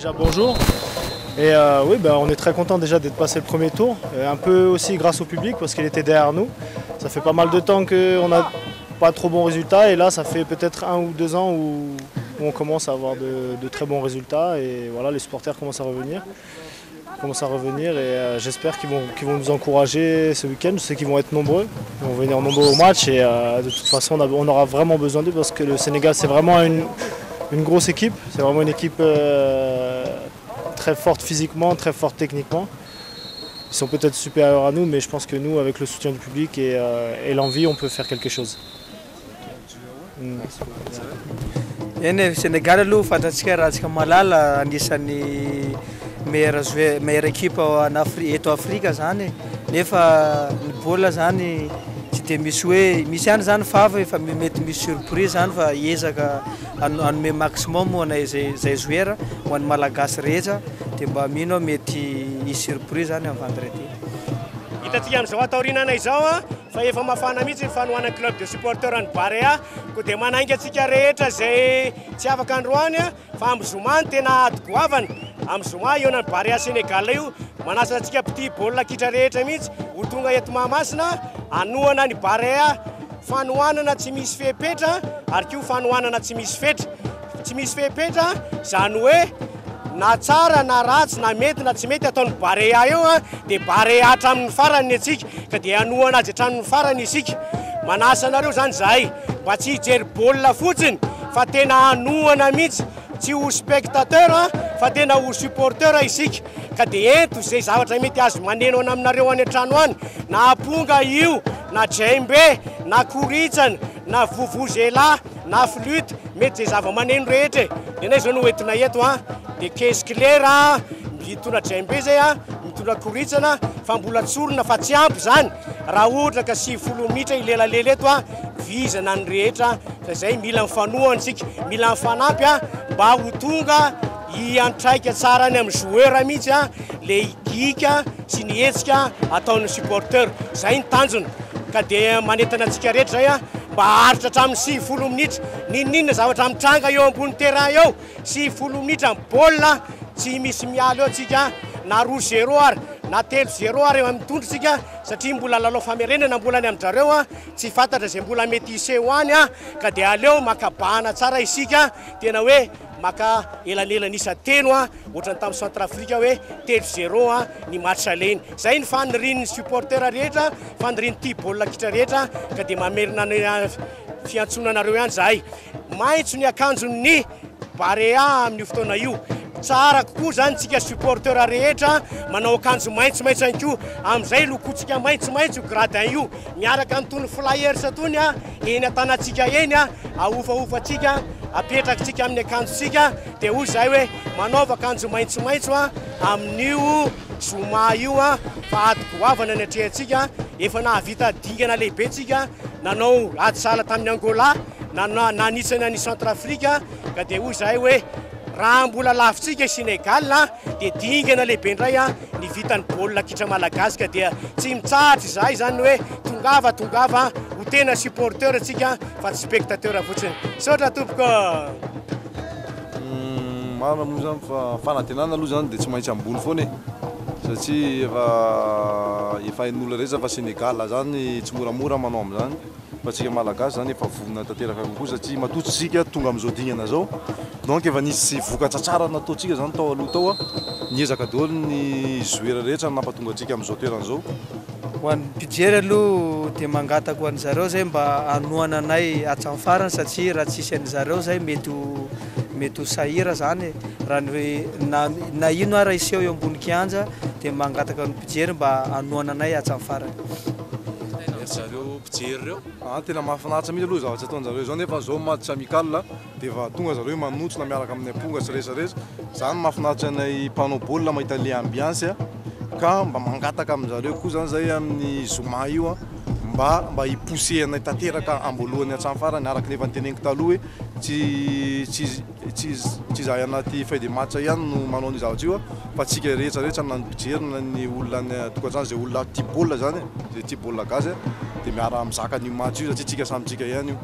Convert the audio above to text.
Déjà bonjour. Et oui, on est très content déjà d'être passé le premier tour, un peu aussi grâce au public parce qu'il était derrière nous. Ça fait pas mal de temps qu'on n'a pas trop bons résultats et là ça fait peut-être 1 ou 2 ans où on commence à avoir de très bons résultats et voilà, les supporters commencent à revenir. Et j'espère qu'ils vont nous encourager ce week-end. Je sais qu'ils vont être nombreux, ils vont venir nombreux au match et de toute façon on aura vraiment besoin d'eux parce que le Sénégal c'est vraiment une grosse équipe, c'est vraiment une équipe très forte physiquement, très forte techniquement. Ils sont peut-être supérieurs à nous, mais je pense que nous, avec le soutien du public et l'envie, on peut faire quelque chose. Eny Sénégal aloha fantatsika raha antsika malala anisan'ny meilleure équipe eto Afrika zany nefa ny baolina zany tsy de misy hoe misy ihany zany fava efa mety misy surprise zany fa hiezaka hanome maximum anay zay joueur ho an'ny malagasy rehetra dia mba mino mety hisy surprise zany amin'ny vendredi. Hitantsika amin'izao ataorinana izao fa efa mafana mihitsy ny fanohana club de supporter any Barea ko dia manainga antsika rehetra zay tsy afaka androany fa amin'ny zoma ny tena adogoavana amin'ny zoma eo ny Barea Sénégal io manasa antsika petit baolina kitra rehetra mihitsy ho tonga eto Mahamasina anohana ny Barea fanohanana tsy misy fepetra ary koa fanohanana tsy misy fetra tsy misy fepetra zany hoe na tsara na ratsy na mety na tsy mety ataon'ny Barea eo dia Barea hatramin'ny farany atsika ka dia anohana azy hatramin'ny farany isika manasa anareo zany zahay mba tsy hijery baolina fotsiny fa tena anohana mihitsy tsy ho spectateur fa tena ho supporteur isika ka dia ento zay zavatra mety azo maneno any aminareo any an-trano any na aponga io na djembe na koritsana na vuvuzela na flûte mety zay zava-maneno rehetra dia zao no entina eto dia caisse claire mitondra djembe zay mitondra koritsana fa mbola tsorona fa tsy ampy zany raha ohatra ka 90 minitra ilelalela eto vizana ny rehetra fa zay mila mifanohana sika mila mifanampy mba ho tonga hiantraika tsara any amin'ny joueur mihitsy le igika sy ny hetsika ataon'ny supporter zay ny tanjona ka dia manentana antsika rehetra zay mba haritra hatramin'ny 90 minitra ninninona zavatra mitranga eo ambony terrain eo 90 minitra baolina tsy misy miala eo atsika na 2-0 ary na 3-0 ary mitondra tsika satria mbola lalao famerenana mbola any amin'jareo tsy fantatra zay mbola mety hiseho any ka dia aleo makabahana tsara isika tena hoe maka elanelana isa teno ohatrany tamin'ny Centrafrika hoe 3-0 ny match aleny zay ny fanirian'ny supporter rehetra fanirian'ny tia baolina kitra rehetra ka dia mamerina ny fiantsonanareo ihany zahay maitso ny akanjon'ny Barea amin'ny fotoana io tsara kokoa zany tsika supporter rehetra manao akanjo maitsomaitso ihany koa amin'izay lokontsika maitsomaitso gradin io miaraka amin'itony flyers atony eny an-tanatsika eny ahofahofatsika apetrakantsika amin'ny akanjotsika dia hoy zay hoe manaova akanjo maitsomaitso amin'io zoma io fa adogoavana ny atrehantsika efa nahavita dingana lehibe tsika nanao adisala tamin'ny Angola nanitsana ny Centrafrika ka dia hoy zay hoe raha mbola lafitsika Sénégal dia dingana lehibe indray ny vitany baolina kitra malagasy ka dia tsy mitsahatra zahay zany hoe tongava ho tena supporter atsika fa tsy spectateur fotsiny saotra tompoko marina moa zany fa fanantenana aloha zany dia tsy maintsy ambony foana satria efa hain'olona rehetra fa Sénégal zany tsy moramora manao amin'izany fa tsika malagasy zany efa vonona tanteraka kokoa satria matototsika tonga amin'izao dingana zao donc efa nisy vokatra tsara nataotsika zany tao aloha tao niezaka daholo ny joueur rehetra nampatonga atsika amin'izao toerana zao ho an'ny mpijery aloha dia mangatako an'zareo zay mba anohana anay hatramin'ny farany satria raha tsisy an'zareo zay mety ho sahira zany raha ny hoe na ino raha iseho eo ambony kianja dia mangataka ny mpijery mba anohana anay hatramin'ny farany zareo mpijery reo tena mahafinaritra mihitsy aloha zavatra ataon'jareo zao nefa zao match amical dia efa tonga zareo manotsona miaraka amin'ny amponga sy rehetrarehetra zany mahafinaritra anay mpanao baolina mahita le ambiance ka mba mangataka amin'jareo koa zany zay amin'ny zoma io mba hipousser-anay tanteraka ambolohany hatramin'ny farany araka nefa nyteneniko taloha hoe tsy zahay anaty feuille de match ihany no manao ny zavatra io fa tsika rehetrarehetra na ny mpijery na ny olona ny tokantrano zay olona tia baolina zany zay tia baolina gasy dia miara mizaka ny match io satria tsika samy tsika ihany io